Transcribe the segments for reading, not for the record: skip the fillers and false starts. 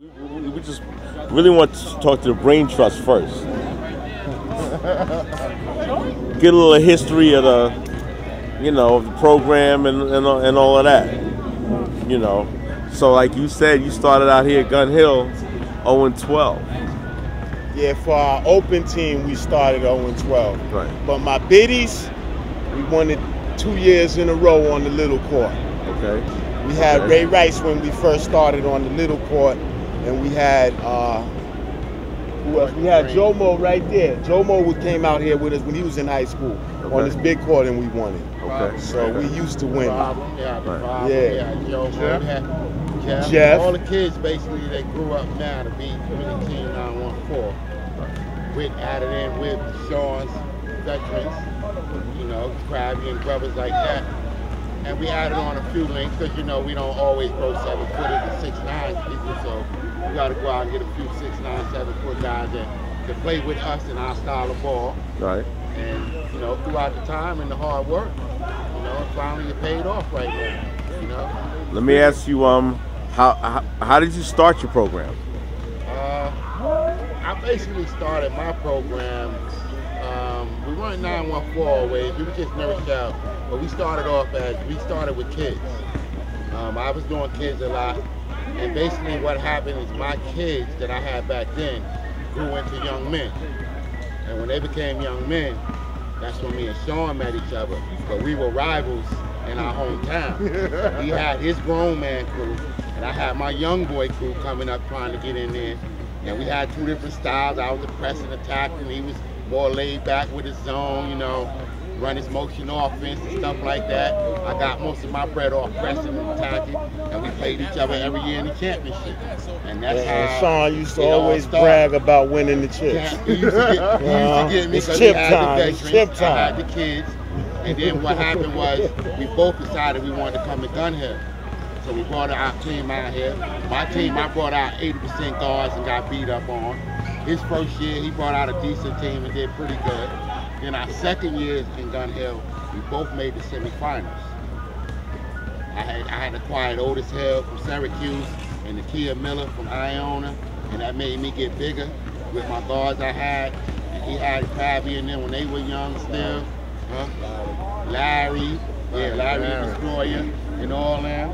We just really want to talk to the Brain Trust first. Get a little history of the, the program and all of that. So like you said, you started out here at Gun Hill, 0-12. Yeah, for our open team, we started 0-12. Right. But my biddies, we won it 2 years in a row on the little court. Okay. We had Ray Rice when we first started on the little court, and we had who else? We had Jomo right there. Jomo came out here with us when he was in high school on this big court, and we won it. Okay. So we used to win. Jeff. All the kids basically they grew up now to be really Team 914. With added in with Sean's veterans, Krabby and brothers like that. And we added on a few links because we don't always go 7-footed and 6'9" people, so we got to go out and get a few 6'9", 7-foot guys that play with us in our style of ball. Right. And throughout the time and the hard work, finally it paid off right now. Let me ask you, how did you start your program? I basically started my program. We weren't 914 always. We were just Nurse Out. But we started with kids. I was doing kids a lot. And basically what happened is my kids that I had back then grew into young men. And when they became young men, that's when me and Sean met each other. But we were rivals in our hometown. He had his grown man crew, and I had my young boy crew coming up trying to get in there. And we had two different styles. I was a press and attack, and he was more laid back with his zone, run his motion offense and stuff like that. I got most of my bread off pressing and attacking, and we played each other every year in the championship. And that's how Sean used to always brag about winning the chips. He used to get me because he had the veterans, I had the kids. And then what happened was we both decided we wanted to come to Gun Hill. So we brought our team out here. My team, I brought out 80% guards and got beat up on. His first year, he brought out a decent team and did pretty good. Then our second year in Gun Hill, we both made the semifinals. I had acquired Otis Hill from Syracuse and Nakia Miller from Iona, and that made me get bigger with my guards I had. And he had Krabby in there when they were young still. Larry Destroyer, and all them.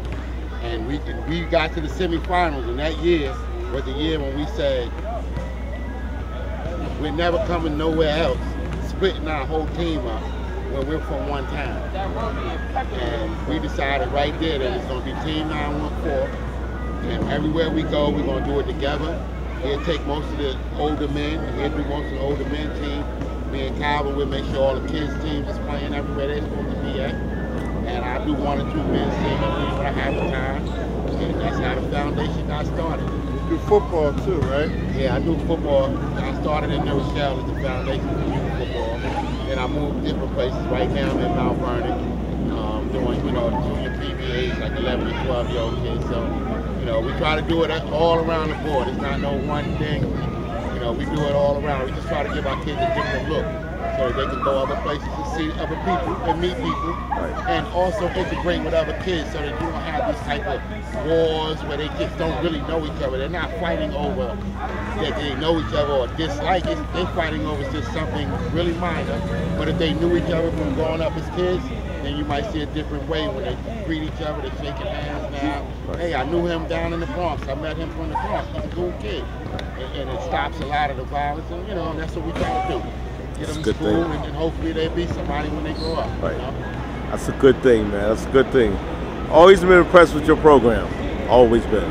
And we got to the semifinals, and that year was the year when we said, we're never coming nowhere else, splitting our whole team up when we're from one town. And we decided right there that it's going to be Team 914, and everywhere we go, we're going to do it together. He'll take most of the older men, he'll do most of the older men team. Me and Calvin will make sure all the kids' teams is playing everywhere they're supposed to be at. And I do 1 or 2 men's teams when I have the time. And that's how the foundation got started. You do football too, right? Yeah, I do football. I started in New Rochelle as the foundation for youth football. Then I moved different places. Right now I'm in Mount Vernon, doing, the junior PBAs, like 11 and 12-year-old kids. So, we try to do it all around the board. It's not no one thing. We do it all around. We just try to give our kids a different look so that they can go other places and see other people and meet people, and also integrate with other kids so that you don't have these type of wars where they just don't really know each other. They're not fighting over that they know each other or dislike it. They're fighting over just something really minor. But if they knew each other from growing up as kids, then you might see a different way when they greet each other, they're shaking hands now. Hey, I knew him down in the Bronx. I met him from the Bronx. He's a cool kid. And it stops a lot of the violence, and that's what we try to do. Get them to school, and hopefully they'll be somebody when they grow up. Right. That's a good thing, man. That's a good thing. Always been impressed with your program. Always been.